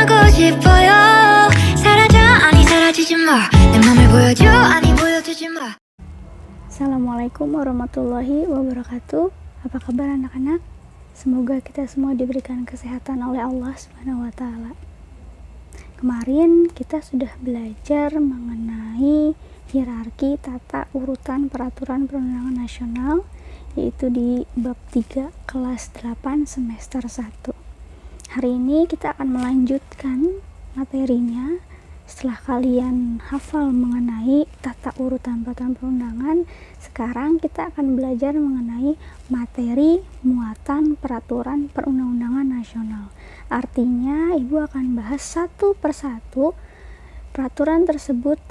하고 싶어요. 사라져 아니 사라지지 마. 내 맘을 보여줘 아니 보여주지 마. Assalamualaikum warahmatullahi wabarakatuh. Apa kabar anak-anak? Semoga kita semua diberikan kesehatan oleh Allah Subhanahu wa taala. Kemarin kita sudah belajar mengenai hierarki tata urutan peraturan perundangan nasional, yaitu di bab 3 kelas 8 semester 1. Hari ini kita akan melanjutkan materinya. Setelah kalian hafal mengenai tata urutan peraturan perundangan, sekarang kita akan belajar mengenai materi muatan peraturan perundang-undangan nasional. Artinya, Ibu akan bahas satu persatu peraturan tersebut,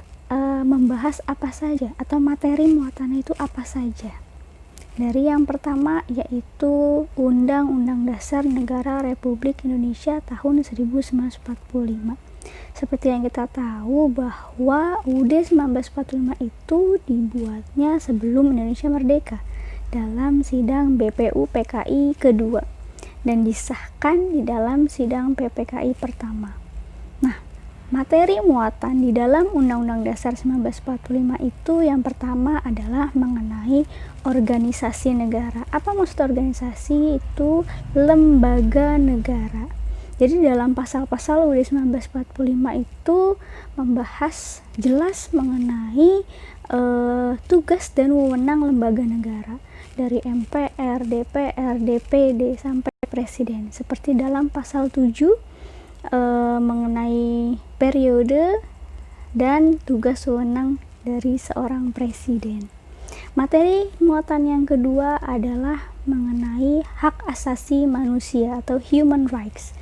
membahas apa saja atau materi muatannya itu apa saja. Dari yang pertama yaitu Undang-Undang Dasar Negara Republik Indonesia tahun 1945. Seperti yang kita tahu bahwa UUD 1945 itu dibuatnya sebelum Indonesia merdeka dalam sidang BPU PKI kedua dan disahkan di dalam sidang PPKI pertama. Nah, materi muatan di dalam Undang-Undang Dasar 1945 itu yang pertama adalah mengenai organisasi negara. Apa maksud organisasi? Itu lembaga negara. Jadi dalam pasal-pasal UUD 1945 itu membahas jelas mengenai tugas dan wewenang lembaga negara dari MPR, DPR, DPD sampai Presiden. Seperti dalam pasal 7 mengenai periode dan tugas wewenang dari seorang presiden. Materi muatan yang kedua adalah mengenai hak asasi manusia atau human rights.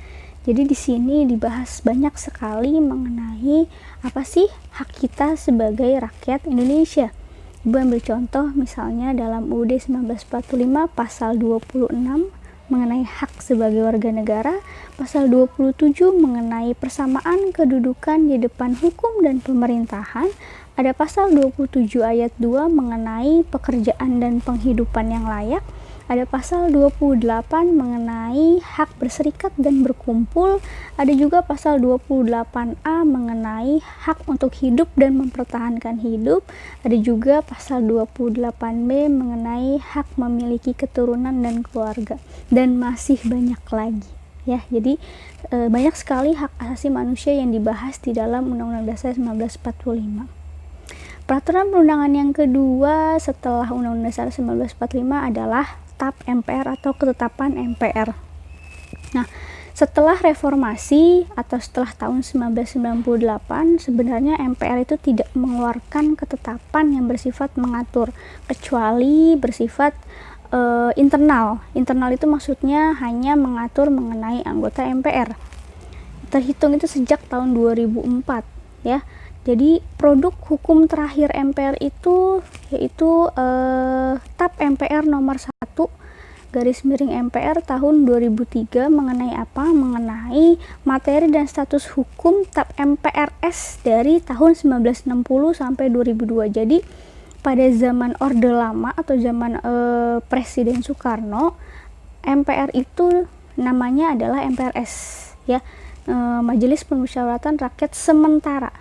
Jadi di sini dibahas banyak sekali mengenai apa sih hak kita sebagai rakyat Indonesia. Ibu ambil contoh misalnya dalam UUD 1945 pasal 26 mengenai hak sebagai warga negara, pasal 27 mengenai persamaan kedudukan di depan hukum dan pemerintahan, ada pasal 27 ayat 2 mengenai pekerjaan dan penghidupan yang layak, ada pasal 28 mengenai hak berserikat dan berkumpul, ada juga pasal 28A mengenai hak untuk hidup dan mempertahankan hidup, ada juga pasal 28B mengenai hak memiliki keturunan dan keluarga, dan masih banyak lagi. Ya, jadi banyak sekali hak asasi manusia yang dibahas di dalam Undang-Undang Dasar 1945. Peraturan perundangan yang kedua setelah Undang-Undang Dasar 1945 adalah TAP MPR atau Ketetapan MPR. Nah, setelah reformasi atau setelah tahun 1998, sebenarnya MPR itu tidak mengeluarkan ketetapan yang bersifat mengatur, kecuali bersifat internal. Internal itu maksudnya hanya mengatur mengenai anggota MPR. Terhitung itu sejak tahun 2004, ya. Jadi produk hukum terakhir MPR itu yaitu TAP MPR nomor 1 garis miring MPR tahun 2003 mengenai apa? Mengenai materi dan status hukum TAP MPRS dari tahun 1960 sampai 2002. Jadi pada zaman Orde Lama atau zaman Presiden Soekarno, MPR itu namanya adalah MPRS, ya, Majelis Permusyawaratan Rakyat Sementara.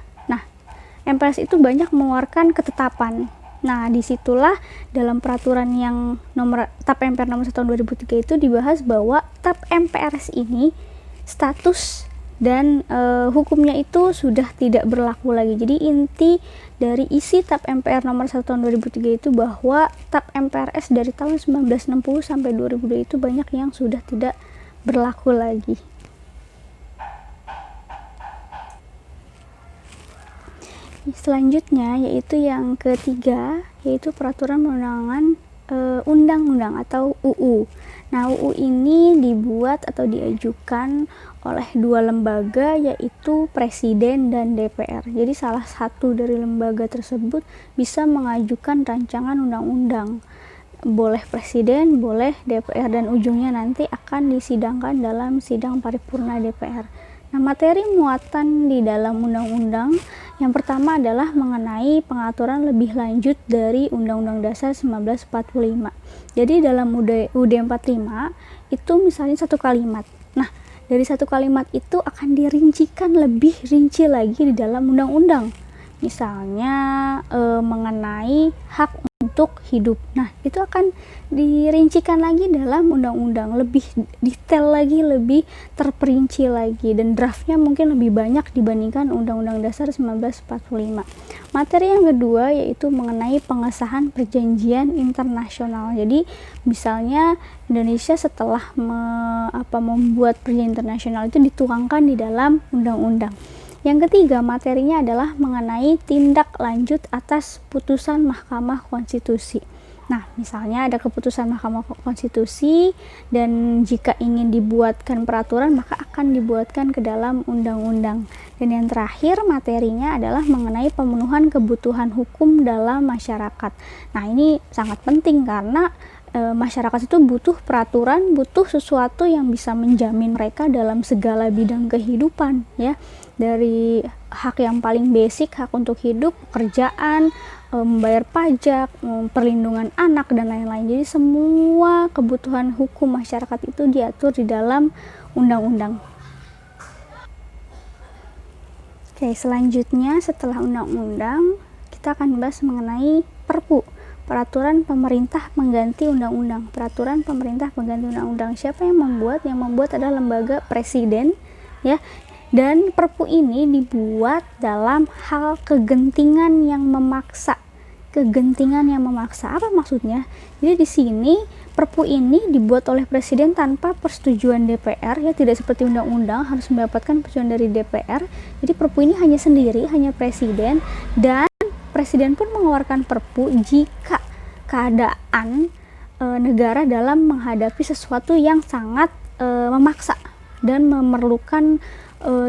MPRS itu banyak mengeluarkan ketetapan. Nah, disitulah dalam peraturan yang TAP MPR nomor 1 tahun 2003 itu dibahas bahwa TAP MPRS ini status dan hukumnya itu sudah tidak berlaku lagi. Jadi inti dari isi TAP MPR nomor 1 tahun 2003 itu bahwa TAP MPRS dari tahun 1960 sampai 2002 itu banyak yang sudah tidak berlaku lagi. Selanjutnya yaitu yang ketiga, yaitu peraturan perundangan undang-undang atau UU. Nah, UU ini dibuat atau diajukan oleh dua lembaga, yaitu Presiden dan DPR. Jadi salah satu dari lembaga tersebut bisa mengajukan rancangan undang-undang. Boleh Presiden, boleh DPR, dan ujungnya nanti akan disidangkan dalam sidang paripurna DPR. Nah, materi muatan di dalam undang-undang yang pertama adalah mengenai pengaturan lebih lanjut dari Undang-Undang Dasar 1945. Jadi dalam UUD 45 itu misalnya satu kalimat. Nah, dari satu kalimat itu akan dirincikan lebih rinci lagi di dalam undang-undang. Misalnya mengenai hak untuk hidup. Nah, itu akan dirincikan lagi dalam undang-undang, lebih detail lagi, lebih terperinci lagi, dan draftnya mungkin lebih banyak dibandingkan Undang-Undang Dasar 1945. Materi yang kedua yaitu mengenai pengesahan perjanjian internasional. Jadi, misalnya Indonesia setelah membuat perjanjian internasional itu dituangkan di dalam undang-undang. Yang ketiga, materinya adalah mengenai tindak lanjut atas putusan Mahkamah Konstitusi. Nah, misalnya ada keputusan Mahkamah Konstitusi dan jika ingin dibuatkan peraturan maka akan dibuatkan ke dalam undang-undang. Dan yang terakhir, materinya adalah mengenai pemenuhan kebutuhan hukum dalam masyarakat. Nah, ini sangat penting karena masyarakat itu butuh peraturan, butuh sesuatu yang bisa menjamin mereka dalam segala bidang kehidupan, ya, dari hak yang paling basic, hak untuk hidup, pekerjaan, membayar pajak, perlindungan anak, dan lain-lain. Jadi semua kebutuhan hukum masyarakat itu diatur di dalam undang-undang. Oke, selanjutnya setelah undang-undang kita akan bahas mengenai Perpu, peraturan pemerintah mengganti undang-undang. Peraturan pemerintah mengganti undang-undang. Siapa yang membuat? Yang membuat adalah lembaga presiden, ya. Dan Perpu ini dibuat dalam hal kegentingan yang memaksa. Kegentingan yang memaksa. Apa maksudnya? Jadi di sini Perpu ini dibuat oleh presiden tanpa persetujuan DPR, ya, tidak seperti undang-undang harus mendapatkan persetujuan dari DPR. Jadi Perpu ini hanya sendiri, hanya presiden, dan presiden pun mengeluarkan Perpu jika keadaan negara dalam menghadapi sesuatu yang sangat memaksa dan memerlukan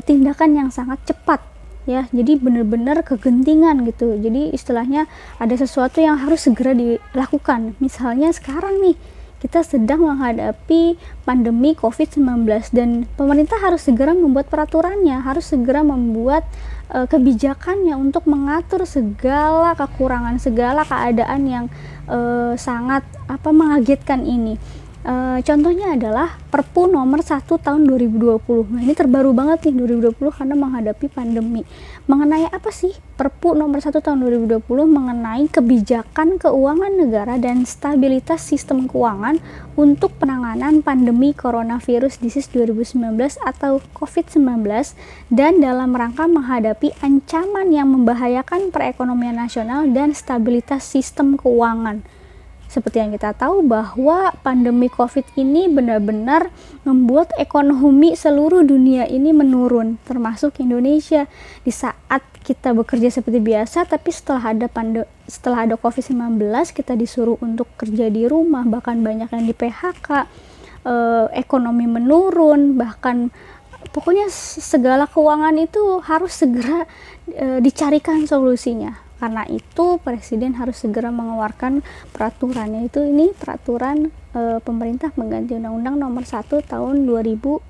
tindakan yang sangat cepat, ya. Jadi benar-benar kegentingan gitu. Jadi istilahnya ada sesuatu yang harus segera dilakukan. Misalnya sekarang nih kita sedang menghadapi pandemi COVID-19 dan pemerintah harus segera membuat peraturannya, harus segera membuat kebijakannya untuk mengatur segala kekurangan, segala keadaan yang sangat mengagetkan ini. Contohnya adalah Perpu nomor 1 tahun 2020. Nah, ini terbaru banget nih 2020 karena menghadapi pandemi. Mengenai apa sih Perpu nomor 1 tahun 2020? Mengenai kebijakan keuangan negara dan stabilitas sistem keuangan untuk penanganan pandemi coronavirus disease 2019 atau COVID-19 dan dalam rangka menghadapi ancaman yang membahayakan perekonomian nasional dan stabilitas sistem keuangan. Seperti yang kita tahu bahwa pandemi COVID ini benar-benar membuat ekonomi seluruh dunia ini menurun, termasuk Indonesia. Di saat kita bekerja seperti biasa, tapi setelah ada COVID-19, kita disuruh untuk kerja di rumah, bahkan banyak yang di PHK, ekonomi menurun, bahkan pokoknya segala keuangan itu harus segera dicarikan solusinya. Karena itu presiden harus segera mengeluarkan peraturannya, itu ini peraturan pemerintah mengganti Undang-Undang nomor 1 tahun 2020.